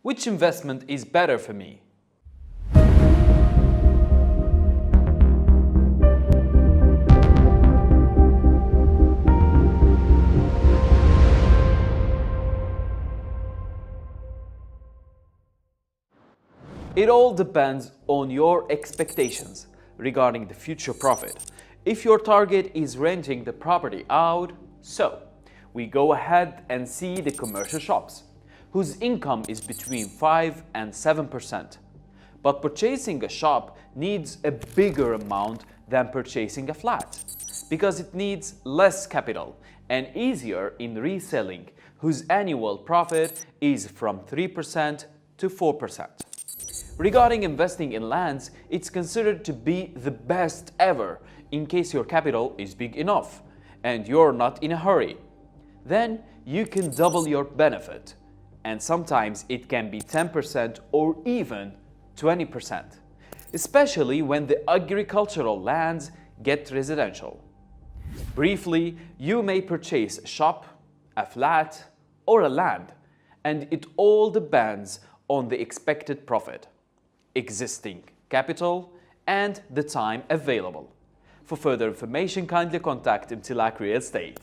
Which investment is better for me? It all depends on your expectations regarding the future profit. If your target is renting the property out, so we go ahead and see the commercial shops, whose income is between 5 and 7%. But purchasing a shop needs a bigger amount than purchasing a flat, because it needs less capital and easier in reselling, whose annual profit is from 3% to 4%. Regarding investing in lands, it's considered to be the best ever in case your capital is big enough and you're not in a hurry. Then you can double your benefit, and sometimes it can be 10% or even 20%, especially when the agricultural lands get residential. Briefly, you may purchase a shop, a flat, or a land, and it all depends on the expected profit, existing capital, and the time available. For further information, kindly contact Imtilak Real Estate.